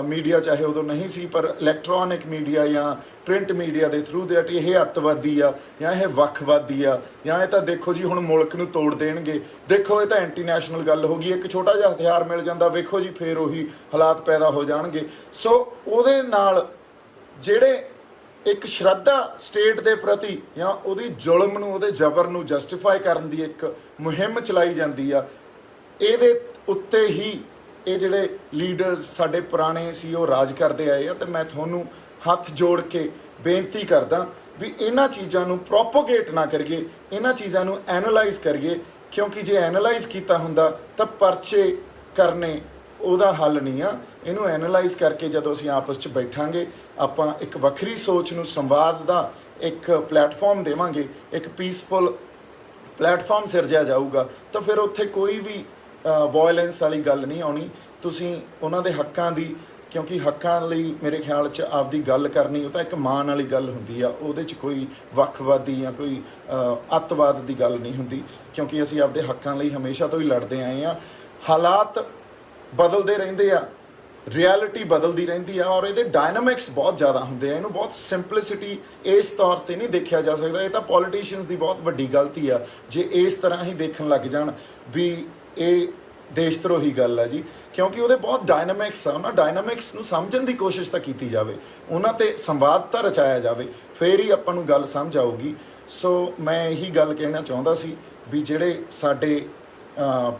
ਮੀਡੀਆ, ਚਾਹੇ ਉਦੋਂ ਨਹੀਂ ਸੀ ਪਰ ਇਲੈਕਟ੍ਰੋਨਿਕ ਮੀਡੀਆ ਜਾਂ ਪ੍ਰਿੰਟ ਮੀਡੀਆ ਦੇ ਥਰੂ ਦੇ ਇਹ ਅੱਤਵਾਦੀ ਆ ਜਾਂ ਇਹ ਵੱਖਵਾਦੀ ਆ ਜਾਂ ਇਹ ਤਾਂ ਦੇਖੋ ਜੀ ਹੁਣ ਮੁਲਕ ਨੂੰ ਤੋੜ ਦੇਣਗੇ, ਦੇਖੋ ਇਹ ਤਾਂ ਇੰਟਰਨੈਸ਼ਨਲ ਗੱਲ ਹੋ ਗਈ, ਇੱਕ ਛੋਟਾ ਜਿਹਾ ਹਥਿਆਰ ਮਿਲ ਜਾਂਦਾ, ਵੇਖੋ ਜੀ ਫੇਰ ਉਹੀ ਹਾਲਾਤ ਪੈਦਾ ਹੋ ਜਾਣਗੇ। ਸੋ ਉਹਦੇ ਨਾਲ ਜਿਹੜੇ ਇੱਕ ਸ਼ਰਧਾ ਸਟੇਟ ਦੇ ਪ੍ਰਤੀ ਜਾਂ ਉਹਦੀ ਜ਼ੁਲਮ ਨੂੰ, ਉਹਦੇ ਜ਼ਬਰ ਨੂੰ ਜਸਟੀਫਾਈ ਕਰਨ ਦੀ ਇੱਕ ਮੁਹਿੰਮ ਚਲਾਈ ਜਾਂਦੀ ਆ। ਇਹਦੇ ਉੱਤੇ ਹੀ ਇਹ ਜਿਹੜੇ ਲੀਡਰਸ ਸਾਡੇ ਪੁਰਾਣੇ ਸੀ ਉਹ ਰਾਜ ਕਰਦੇ ਆਏ ਆ। ਤੇ ਮੈਂ ਤੁਹਾਨੂੰ ਹੱਥ ਜੋੜ ਕੇ ਬੇਨਤੀ ਕਰਦਾ ਵੀ ਇਹਨਾਂ ਚੀਜ਼ਾਂ ਨੂੰ ਪ੍ਰੋਪੋਗੇਟ ਨਾ ਕਰੀਏ, ਇਹਨਾਂ ਚੀਜ਼ਾਂ ਨੂੰ ਐਨਾਲਾਈਜ਼ ਕਰੀਏ, ਕਿਉਂਕਿ ਜੇ ਐਨਾਲਾਈਜ਼ ਕੀਤਾ ਹੁੰਦਾ ਤਾਂ ਪਰਚੇ ਕਰਨੇ ਉਹਦਾ ਹੱਲ ਨਹੀਂ ਆ। ਇਹਨੂੰ ਐਨਾਲਾਈਜ਼ ਕਰਕੇ ਜਦੋਂ ਅਸੀਂ ਆਪਸ 'ਚ ਬੈਠਾਂਗੇ, ਆਪਾਂ ਇੱਕ ਵੱਖਰੀ ਸੋਚ ਨੂੰ ਸੰਵਾਦ ਦਾ ਇੱਕ ਪਲੇਟਫਾਰਮ ਦੇਵਾਂਗੇ, ਇੱਕ ਪੀਸਫੁਲ ਪਲੇਟਫਾਰਮ ਸਿਰਜਿਆ ਜਾਊਗਾ, ਤਾਂ ਫਿਰ ਉੱਥੇ ਕੋਈ ਵੀ ਵਾਇਲੈਂਸ ਵਾਲੀ ਗੱਲ ਨਹੀਂ ਆਉਣੀ। ਤੁਸੀਂ ਉਹਨਾਂ ਦੇ ਹੱਕਾਂ ਦੀ, ਕਿਉਂਕਿ ਹੱਕਾਂ ਲਈ ਮੇਰੇ ਖਿਆਲ 'ਚ ਆਪਦੀ ਗੱਲ ਕਰਨੀ ਉਹ ਤਾਂ ਇੱਕ ਮਾਣ ਵਾਲੀ ਗੱਲ ਹੁੰਦੀ ਆ, ਉਹਦੇ 'ਚ ਕੋਈ ਵੱਖਵਾਦੀ ਜਾਂ ਕੋਈ ਅੱਤਵਾਦ ਦੀ ਗੱਲ ਨਹੀਂ ਹੁੰਦੀ, ਕਿਉਂਕਿ ਅਸੀਂ ਆਪਦੇ ਹੱਕਾਂ ਲਈ ਹਮੇਸ਼ਾ ਤੋਂ ਹੀ ਲੜਦੇ ਆਏ ਆ। ਹਾਲਾਤ ਬਦਲਦੇ ਰਹਿੰਦੇ ਆ, ਰਿਐਲਿਟੀ ਬਦਲਦੀ ਰਹਿੰਦੀ ਆ, ਔਰ ਇਹਦੇ ਡਾਇਨਾਮਿਕਸ ਬਹੁਤ ਜ਼ਿਆਦਾ ਹੁੰਦੇ ਆ। ਇਹਨੂੰ ਬਹੁਤ ਸਿੰਪਲਿਸਿਟੀ ਇਸ ਤੌਰ 'ਤੇ ਨਹੀਂ ਦੇਖਿਆ ਜਾ ਸਕਦਾ। ਇਹ ਤਾਂ ਪੋਲੀਟੀਸ਼ੀਅਨਸ ਦੀ ਬਹੁਤ ਵੱਡੀ ਗਲਤੀ ਆ ਜੇ ਇਸ ਤਰ੍ਹਾਂ ਹੀ ਦੇਖਣ ਲੱਗ ਜਾਣ ਵੀ ਇਹ ਦੇਸ਼ ਧਰੋਹੀ ਗੱਲ ਆ ਜੀ, ਕਿਉਂਕਿ ਉਹਦੇ ਬਹੁਤ ਡਾਇਨਾਮਿਕਸ ਆ। ਉਹਨਾਂ ਡਾਇਨਾਮਿਕਸ ਨੂੰ ਸਮਝਣ ਦੀ ਕੋਸ਼ਿਸ਼ ਤਾਂ ਕੀਤੀ ਜਾਵੇ, ਉਹਨਾਂ 'ਤੇ ਸੰਵਾਦ ਤਾਂ ਰਚਾਇਆ ਜਾਵੇ, ਫਿਰ ਹੀ ਆਪਾਂ ਨੂੰ ਗੱਲ ਸਮਝ ਆਊਗੀ। ਸੋ ਮੈਂ ਇਹੀ ਗੱਲ ਕਹਿਣਾ ਚਾਹੁੰਦਾ ਸੀ ਵੀ ਜਿਹੜੇ ਸਾਡੇ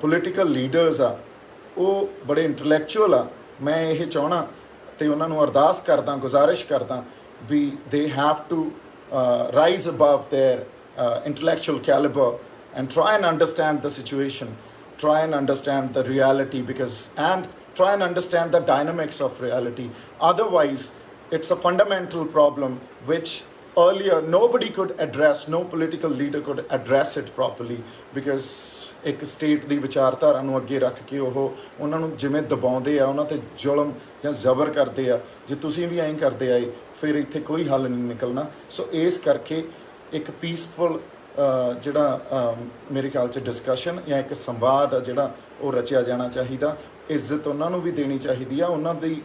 ਪੋਲੀਟੀਕਲ ਲੀਡਰਸ ਆ ਉਹ ਬੜੇ ਇੰਟੈਲੈਕਚੁਅਲ ਆ। ਮੈਂ ਇਹ ਚਾਹਣਾ ਤੇ ਉਹਨਾਂ ਨੂੰ ਅਰਦਾਸ ਕਰਦਾ, ਗੁਜ਼ਾਰਿਸ਼ ਕਰਦਾ ਵੀ they have to rise above their intellectual caliber and try and understand the situation, try and understand the reality, and try and understand the dynamics of reality. Otherwise, it's a fundamental problem which earlier nobody could address, no political leader could address it properly, because ਇੱਕ state ਦੀ ਵਿਚਾਰਧਾਰਾ ਨੂੰ ਅੱਗੇ ਰੱਖ ਕੇ ਉਹ ਉਹਨਾਂ ਨੂੰ ਜਿਵੇਂ ਦਬਾਉਂਦੇ ਆ, ਉਹਨਾਂ 'ਤੇ ਜ਼ੁਲਮ ਜਾਂ ਜ਼ਬਰ ਕਰਦੇ ਆ, ਜੇ ਤੁਸੀਂ ਵੀ ਐਂ ਕਰਦੇ ਆਏ ਫਿਰ ਇੱਥੇ ਕੋਈ ਹੱਲ ਨਹੀਂ ਨਿਕਲਣਾ। ਸੋ ਇਸ ਕਰਕੇ ਇੱਕ ਪੀਸਫੁਲ ਜਿਹੜਾ ਮੇਰੇ ਖਿਆਲ 'ਚ ਡਿਸਕਸ਼ਨ ਜਾਂ ਇੱਕ ਸੰਵਾਦ ਆ ਜਿਹੜਾ ਉਹ ਰਚਿਆ ਜਾਣਾ ਚਾਹੀਦਾ। ਇੱਜ਼ਤ ਉਹਨਾਂ ਨੂੰ ਵੀ ਦੇਣੀ ਚਾਹੀਦੀ ਆ, ਉਹਨਾਂ ਦੀ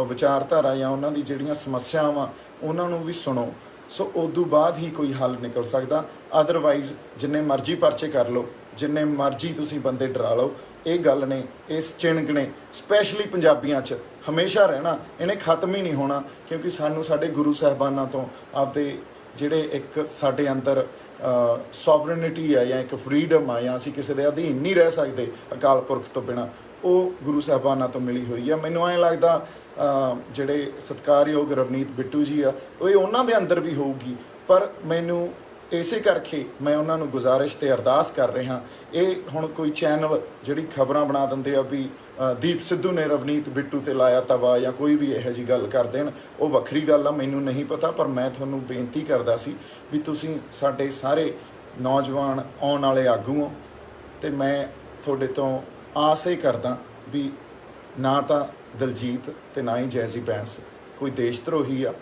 ਵਿਚਾਰਧਾਰਾ ਜਾਂ ਉਹਨਾਂ ਦੀ ਜਿਹੜੀਆਂ ਸਮੱਸਿਆਵਾਂ ਉਹਨਾਂ ਨੂੰ ਵੀ ਸੁਣੋ। ਸੋ ਉਦੋਂ ਬਾਅਦ ਹੀ ਕੋਈ ਹੱਲ ਨਿਕਲ ਸਕਦਾ। ਅਦਰਵਾਈਜ਼ ਜਿੰਨੇ ਮਰਜ਼ੀ ਪਰਚੇ ਕਰ ਲਓ, ਜਿੰਨੇ ਮਰਜ਼ੀ ਤੁਸੀਂ ਬੰਦੇ ਡਰਾ ਲਓ, ਇਹ ਗੱਲ ਨੇ, ਇਸ ਚਿਣਗ ਨੇ ਸਪੈਸ਼ਲੀ ਪੰਜਾਬੀਆਂ 'ਚ ਹਮੇਸ਼ਾ ਰਹਿਣਾ, ਇਹਨੇ ਖਤਮ ਹੀ ਨਹੀਂ ਹੋਣਾ। ਕਿਉਂਕਿ ਸਾਨੂੰ ਸਾਡੇ ਗੁਰੂ ਸਾਹਿਬਾਨਾਂ ਤੋਂ ਆਪਦੇ ਜਿਹੜੇ ਇੱਕ ਸਾਡੇ ਅੰਦਰ ਸੋਵਰਨਿਟੀ ਆ ਜਾਂ ਇੱਕ ਫਰੀਡਮ ਆ, ਜਾਂ ਅਸੀਂ ਕਿਸੇ ਦੇ ਅਧੀਨ ਨਹੀਂ ਰਹਿ ਸਕਦੇ ਅਕਾਲ ਪੁਰਖ ਤੋਂ ਬਿਨਾਂ, ਉਹ ਗੁਰੂ ਸਾਹਿਬਾਨਾਂ ਤੋਂ ਮਿਲੀ ਹੋਈ ਆ। ਮੈਨੂੰ ਐਂ ਲੱਗਦਾ ਜਿਹੜੇ ਸਤਿਕਾਰਯੋਗ ਰਵਨੀਤ ਬਿੱਟੂ ਜੀ ਆ ਉਹ ਇਹ ਉਹਨਾਂ ਦੇ ਅੰਦਰ ਵੀ ਹੋਊਗੀ, ਪਰ ਮੈਨੂੰ ਇਸੇ ਕਰਕੇ ਮੈਂ ਉਹਨਾਂ ਨੂੰ ਗੁਜ਼ਾਰਿਸ਼ ਤੇ ਅਰਦਾਸ ਕਰ ਰਿਹਾ। ਇਹ ਹੁਣ ਕੋਈ ਚੈਨਲ ਜਿਹੜੀ ਖਬਰਾਂ ਬਣਾ ਦਿੰਦੇ ਆ ਵੀ ਦੀਪ ਸਿੱਧੂ ਨੇ ਰਵਨੀਤ ਬਿੱਟੂ ਤੇ ਲਾਇਆ ਤਵਾ ਜਾਂ ਕੋਈ ਵੀ ਇਹੋ ਜਿਹੀ ਗੱਲ ਕਰ ਦੇਣ, ਉਹ ਵੱਖਰੀ ਗੱਲ ਆ, ਮੈਨੂੰ ਨਹੀਂ ਪਤਾ। ਪਰ ਮੈਂ ਤੁਹਾਨੂੰ ਬੇਨਤੀ ਕਰਦਾ ਸੀ ਵੀ ਤੁਸੀਂ ਸਾਡੇ ਸਾਰੇ ਨੌਜਵਾਨ ਆਉਣ ਵਾਲੇ ਆਗੂ ਹੋ, ਤੇ ਮੈਂ ਤੁਹਾਡੇ ਤੋਂ ਆਸ ਹੀ ਕਰਦਾ ਵੀ ਨਾ ਤਾਂ ਦਲਜੀਤ ਤੇ ਨਾ ਹੀ ਜੈਜ਼ੀ ਬੈਂਸ ਕੋਈ ਦੇਸ਼ ਧਰੋਹੀ ਆ।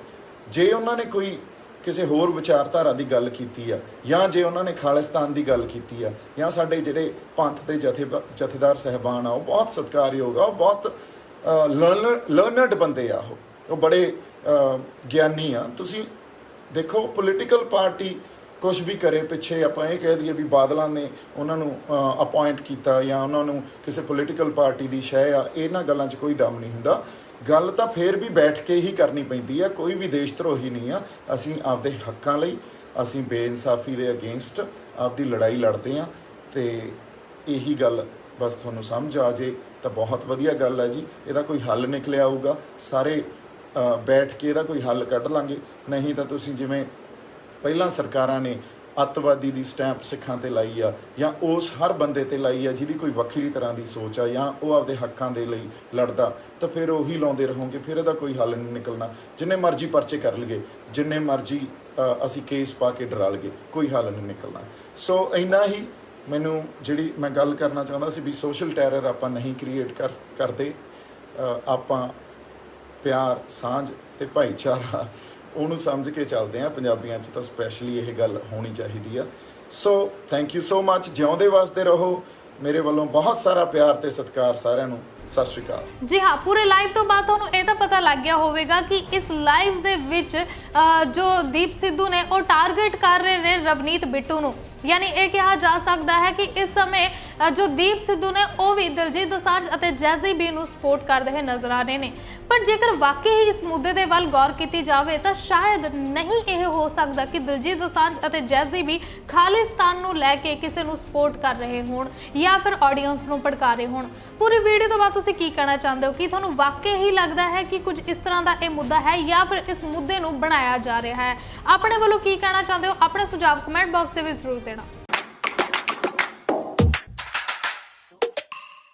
ਜੇ ਉਹਨਾਂ ਨੇ ਕੋਈ ਕਿਸੇ ਹੋਰ ਵਿਚਾਰਧਾਰਾ ਦੀ ਗੱਲ ਕੀਤੀ ਆ, ਜਾਂ ਜੇ ਉਹਨਾਂ ਨੇ ਖਾਲਿਸਤਾਨ ਦੀ ਗੱਲ ਕੀਤੀ ਆ, ਜਾਂ ਸਾਡੇ ਜਿਹੜੇ ਪੰਥ ਦੇ ਜਥੇਦਾਰ ਸਾਹਿਬਾਨ ਆ ਉਹ ਬਹੁਤ ਸਤਿਕਾਰਯੋਗ ਆ, ਉਹ ਬਹੁਤ ਲਰਨਡ ਬੰਦੇ ਆ, ਉਹ ਬੜੇ ਗਿਆਨੀ ਆ। ਤੁਸੀਂ ਦੇਖੋ ਪੋਲੀਟੀਕਲ ਪਾਰਟੀ ਕੁਛ ਵੀ ਕਰੇ, ਪਿੱਛੇ ਆਪਾਂ ਇਹ ਕਹਿ ਦਈਏ ਵੀ ਬਾਦਲਾਂ ਨੇ ਉਹਨਾਂ ਨੂੰ ਅਪਾਇੰਟ ਕੀਤਾ ਜਾਂ ਉਹਨਾਂ ਨੂੰ ਕਿਸੇ ਪੋਲੀਟੀਕਲ ਪਾਰਟੀ ਦੀ ਸ਼ੈ ਆ, ਇਹਨਾਂ ਗੱਲਾਂ 'ਚ ਕੋਈ ਦਮ ਨਹੀਂ ਹੁੰਦਾ। ਗੱਲ ਤਾਂ ਫੇਰ ਵੀ ਬੈਠ ਕੇ ਹੀ ਕਰਨੀ ਪੈਂਦੀ ਆ। ਕੋਈ ਵੀ ਦੇਸ਼ ਧਰੋਹੀ ਨਹੀਂ ਆ। ਅਸੀਂ ਆਪਦੇ ਹੱਕਾਂ ਲਈ, ਅਸੀਂ ਬੇਇਨਸਾਫੀ ਦੇ ਅਗੇਂਸਟ ਆਪਦੀ ਲੜਾਈ ਲੜਦੇ ਹਾਂ, ਤੇ ਇਹੀ ਗੱਲ ਬਸ ਤੁਹਾਨੂੰ ਸਮਝ ਆ ਜੇ ਤਾਂ ਬਹੁਤ ਵਧੀਆ ਗੱਲ ਹੈ ਜੀ। ਇਹਦਾ ਕੋਈ ਹੱਲ ਨਿਕਲਿਆ ਆਊਗਾ, ਸਾਰੇ ਬੈਠ ਕੇ ਇਹਦਾ ਕੋਈ ਹੱਲ ਕੱਢ ਲਾਂਗੇ। ਨਹੀਂ ਤਾਂ ਤੁਸੀਂ ਜਿਵੇਂ ਪਹਿਲਾਂ ਸਰਕਾਰਾਂ ਨੇ ਅੱਤਵਾਦੀ ਦੀ ਸਟੈਂਪ ਸਿੱਖਾਂ 'ਤੇ ਲਾਈ ਆ, ਜਾਂ ਉਸ ਹਰ ਬੰਦੇ 'ਤੇ ਲਾਈ ਆ ਜਿਹਦੀ ਕੋਈ ਵੱਖਰੀ ਤਰ੍ਹਾਂ ਦੀ ਸੋਚ ਆ, ਜਾਂ ਉਹ ਆਪਦੇ ਹੱਕਾਂ ਦੇ ਲਈ ਲੜਦਾ, ਤਾਂ ਫਿਰ ਉਹੀ ਲਾਉਂਦੇ ਰਹੋਗੇ, ਫਿਰ ਇਹਦਾ ਕੋਈ ਹੱਲ ਨਹੀਂ ਨਿਕਲਣਾ। ਜਿੰਨੇ ਮਰਜ਼ੀ ਪਰਚੇ ਕਰ ਲਈਏ, ਜਿੰਨੇ ਮਰਜ਼ੀ ਅਸੀਂ ਕੇਸ ਪਾ ਕੇ ਡਰਾ ਲਈਏ, ਕੋਈ ਹੱਲ ਨਹੀਂ ਨਿਕਲਣਾ। ਸੋ ਇੰਨਾ ਹੀ ਮੈਨੂੰ ਜਿਹੜੀ ਮੈਂ ਗੱਲ ਕਰਨਾ ਚਾਹੁੰਦਾ ਸੀ ਵੀ ਸੋਸ਼ਲ ਟੈਰਰ ਆਪਾਂ ਨਹੀਂ ਕ੍ਰੀਏਟ ਕਰਦੇ, ਆਪਾਂ ਪਿਆਰ, ਸਾਂਝ ਤੇ ਭਾਈਚਾਰਾ ਉਹਨੂੰ ਸਮਝ ਕੇ ਚੱਲਦੇ ਆ। ਪੰਜਾਬੀਆਂ 'ਚ ਤਾਂ ਸਪੈਸ਼ਲੀ ਇਹ ਗੱਲ ਹੋਣੀ ਚਾਹੀਦੀ ਆ। ਸੋ ਥੈਂਕ ਯੂ ਸੋ ਮੱਚ। ਜਿਉਂਦੇ ਵਸਦੇ ਰਹੋ। ਮੇਰੇ ਵੱਲੋਂ ਬਹੁਤ ਸਾਰਾ ਪਿਆਰ ਤੇ ਸਤਿਕਾਰ ਸਾਰਿਆਂ ਨੂੰ। ਸਤਿ ਸ਼੍ਰੀ ਅਕਾਲ। ਜੀ ਹਾਂ, ਪੂਰੇ ਲਾਈਵ ਤੋਂ ਬਾਅਦ ਤੁਹਾਨੂੰ ਇਹ ਤਾਂ ਪਤਾ ਲੱਗ ਗਿਆ ਹੋਵੇਗਾ ਕਿ ਇਸ ਲਾਈਵ ਦੇ ਵਿੱਚ ਜੋ ਦੀਪ ਸਿੱਧੂ ਨੇ ਉਹ ਟਾਰਗੇਟ ਕਰ ਰਹੇ ਨੇ ਰਵਨੀਤ ਬਿੱਟੂ ਨੂੰ। यानी ये कहा जा सकता है कि इस समय जो दीप सिद्धू ने वो भी दिलजीत दोसांझ ਅਤੇ ਜੈਜ਼ੀ ਬੀ ਨੂੰ ਸਪੋਰਟ ਕਰਦੇ ਹੋਏ ਨਜ਼ਰ ਆ ਰਹੇ ਨੇ। ਪਰ ਜੇਕਰ ਵਾਕਈ ਹੀ ਇਸ ਮੁੱਦੇ ਦੇ ਵੱਲ ਗੌਰ ਕੀਤੀ ਜਾਵੇ ਤਾਂ ਸ਼ਾਇਦ ਨਹੀਂ ਇਹ ਹੋ ਸਕਦਾ ਕਿ ਦਿਲਜੀਤ ਦੋਸਾਂਝ ਅਤੇ ਜੈਜ਼ੀ ਬੀ ਖਾਲਿਸਤਾਨ ਨੂੰ ਲੈ ਕੇ ਕਿਸੇ ਨੂੰ ਸਪੋਰਟ ਕਰ ਰਹੇ ਹੋਣ ਜਾਂ ਫਿਰ ਆਡੀਅנס ਨੂੰ ਭੜਕਾ ਰਹੇ ਹੋਣ। ਪੂਰੀ ਵੀਡੀਓ ਤੋਂ ਬਾਅਦ ਤੁਸੀਂ ਕੀ ਕਹਿਣਾ ਚਾਹੁੰਦੇ ਹੋ? ਕਿ ਤੁਹਾਨੂੰ ਵਾਕਈ ਹੀ ਲੱਗਦਾ ਹੈ ਕਿ ਕੁਝ ਇਸ ਤਰ੍ਹਾਂ ਦਾ ਇਹ ਮੁੱਦਾ ਹੈ ਜਾਂ ਫਿਰ ਇਸ ਮੁੱਦੇ ਨੂੰ ਬਣਾਇਆ ਜਾ ਰਿਹਾ ਹੈ? ਆਪਣੇ ਵੱਲੋਂ ਕੀ ਕਹਿਣਾ ਚਾਹੁੰਦੇ ਹੋ? ਆਪਣੇ ਸੁਝਾਅ ਕਮੈਂਟ ਬਾਕਸ ਦੇ ਵਿੱਚ ਜ਼ਰੂਰ ਦੇਣਾ।